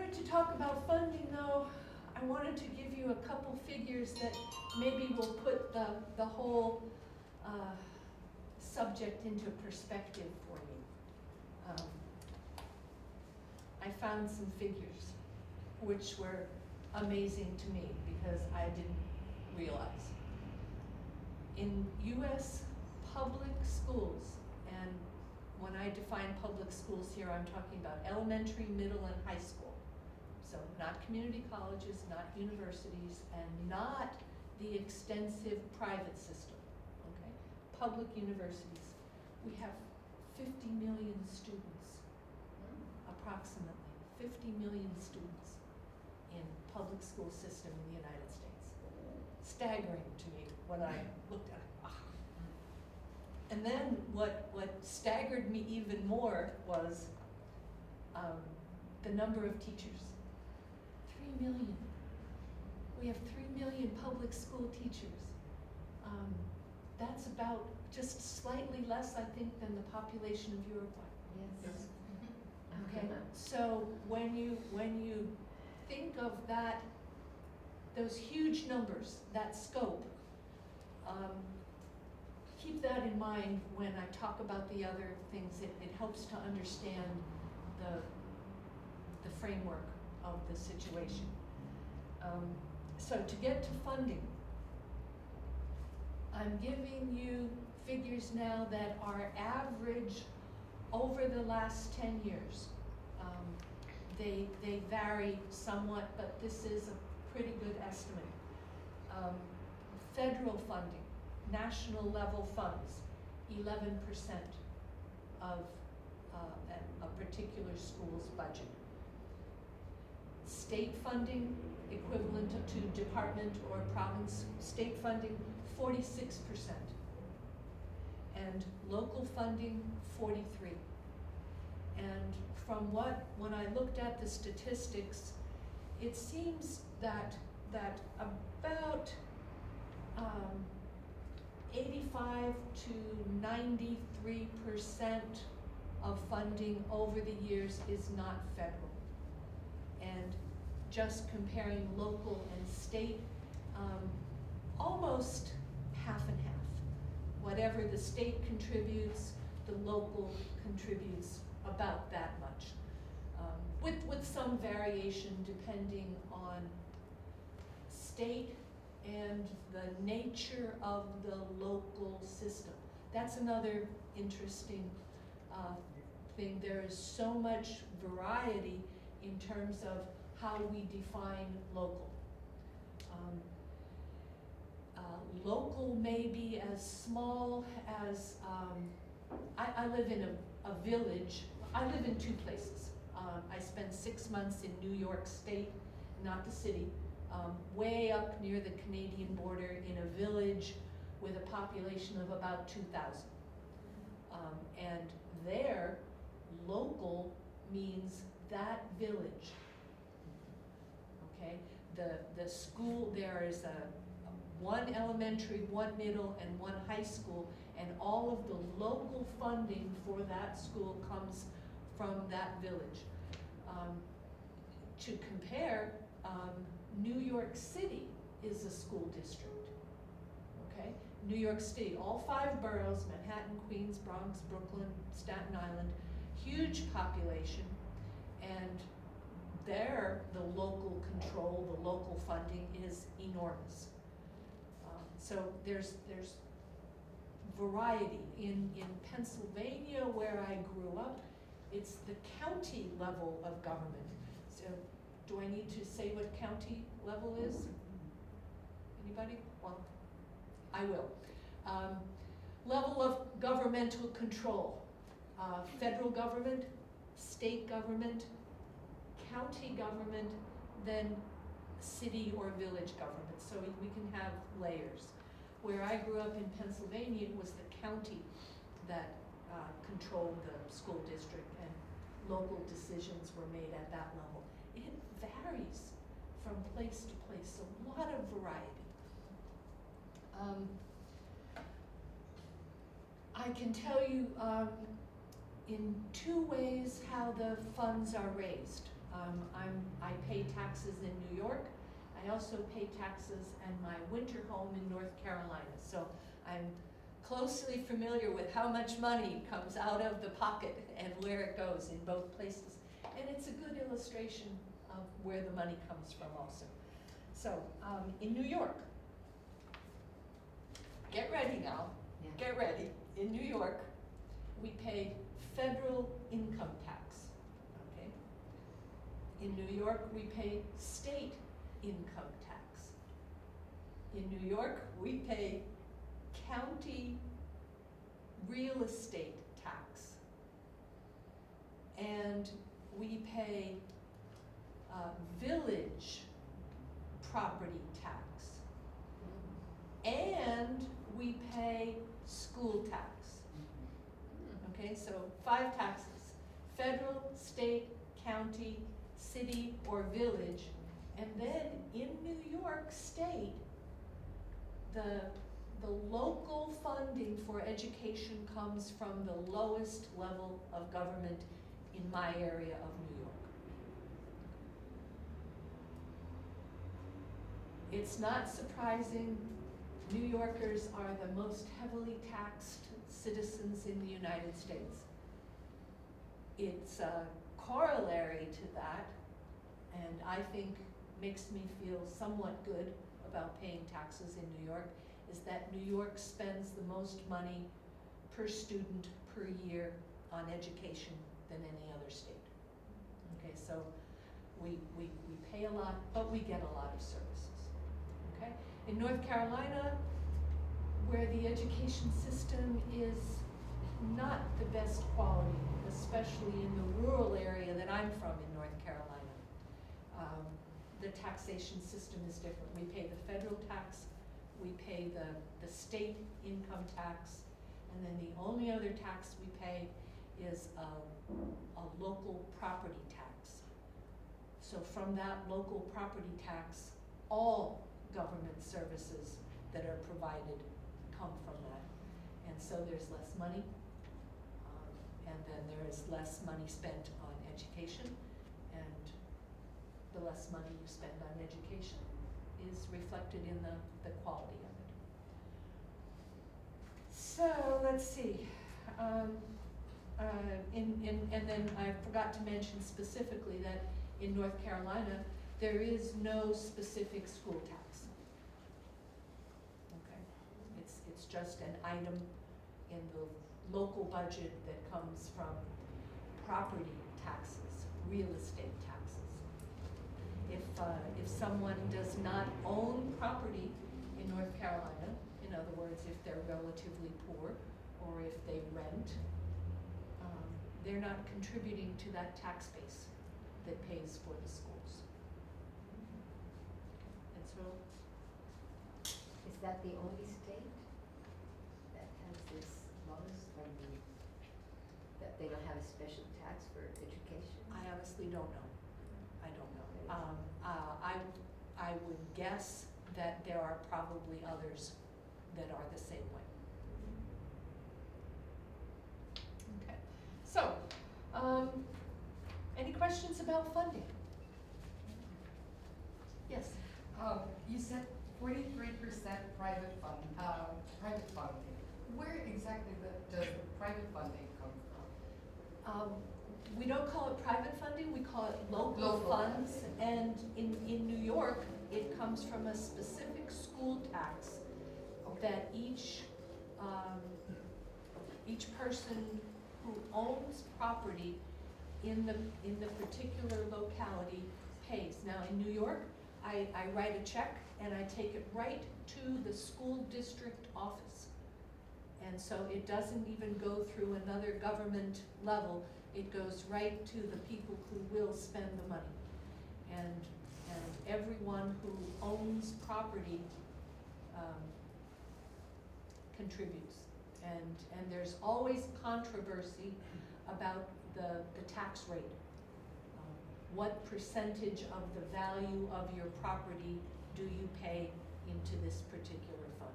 wanted to talk about funding though. I wanted to give you a couple figures that maybe will put the whole subject into perspective for you. I found some figures which were amazing to me because I didn't realize. In US public schools, and when I define public schools here, I'm talking about elementary, middle, and high school. So not community colleges, not universities, and not the extensive private system, okay? Public universities. We have 50 million students, approximately 50 million students in public school system in the United States. Staggering to me when I looked at it. And then what staggered me even more was the number of teachers. 3 million. We have 3 million public school teachers. That's about just slightly less, I think, than the population of Uruguay. Yes. Okay. So when you think of that, those huge numbers, that scope, keep that in mind when I talk about the other things. It helps to understand the framework of the situation. So to get to funding, I'm giving you figures now that are average over the last 10 years. They vary somewhat, but this is a pretty good estimate. Federal funding, national level funds, 11% of a particular school's budget. State funding, equivalent to department or province state funding, 46%. And local funding, 43%. And from when I looked at the statistics, it seems that about 85 to 93% of funding over the years is not federal. And just comparing local and state, almost half and half. Whatever the state contributes, the local contributes about that much, with some variation depending on state and the nature of the local system. That's another interesting thing. There is so much variety in terms of how we define local. Local may be as small as, I live in a village. I live in two places. I spent 6 months in New York State, not the city, way up near the Canadian border in a village with a population of about 2,000. And there, local means that village. Okay, the school, there is one elementary, one middle, and one high school, and all of the local funding for that school comes from that village. To compare, New York City is a school district, okay? New York City, all 5 boroughs, Manhattan, Queens, Bronx, Brooklyn, Staten Island, huge population, and there the local control, the local funding is enormous. So there's variety. In Pennsylvania, where I grew up, it's the county level of government. So do I need to say what county level is? Anybody? Well, I will. Level of governmental control. Federal government, state government, county government, then city or village government. So we can have layers. Where I grew up in Pennsylvania, it was the county that controlled the school district, and local decisions were made at that level. It varies from place to place, a lot of variety. I can tell you in 2 ways how the funds are raised. I pay taxes in New York. I also pay taxes in my winter home in North Carolina. So I'm closely familiar with how much money comes out of the pocket and where it goes in both places. And it's a good illustration of where the money comes from also. So in New York, get ready now, get ready. In New York, we pay federal income tax, okay? In New York, we pay state income tax. In New York, we pay county real estate tax. And we pay village property tax. And we pay school tax. Okay, so 5 taxes: federal, state, county, city, or village. And then in New York State, the local funding for education comes from the lowest level of government in my area of New York. It's not surprising. New Yorkers are the most heavily taxed citizens in the United States. It's a corollary to that, and I think makes me feel somewhat good about paying taxes in New York, is that New York spends the most money per student per year on education than any other state. Okay, so we pay a lot, but we get a lot of services. Okay? In North Carolina, where the education system is not the best quality, especially in the rural area that I'm from in North Carolina, the taxation system is different. We pay the federal tax, we pay the state income tax, and then the only other tax we pay is a local property tax. So from that local property tax, all government services that are provided come from that. And so there's less money, and then there is less money spent on education, and the less money you spend on education is reflected in the quality of it. So let's see. And then I forgot to mention specifically that in North Carolina, there is no specific school tax. Okay, it's just an item in the local budget that comes from property taxes, real estate taxes. If someone does not own property in North Carolina, in other words, if they're relatively poor or if they rent, they're not contributing to that tax base that pays for the schools. And so, is that the only state that has this laws, that they don't have a special tax for education? I honestly don't know. I don't know. I would guess that there are probably others that are the same way. Okay. So, any questions about funding? Yes. You said 43% private funding. Where exactly does the private funding come from? We don't call it private funding, we call it local funds. And in New York, it comes from a specific school tax that each person who owns property in the particular locality pays. Now in New York, I write a check and I take it right to the school district office. And so it doesn't even go through another government level. It goes right to the people who will spend the money. And everyone who owns property contributes. And there's always controversy about the tax rate. What percentage of the value of your property do you pay into this particular fund?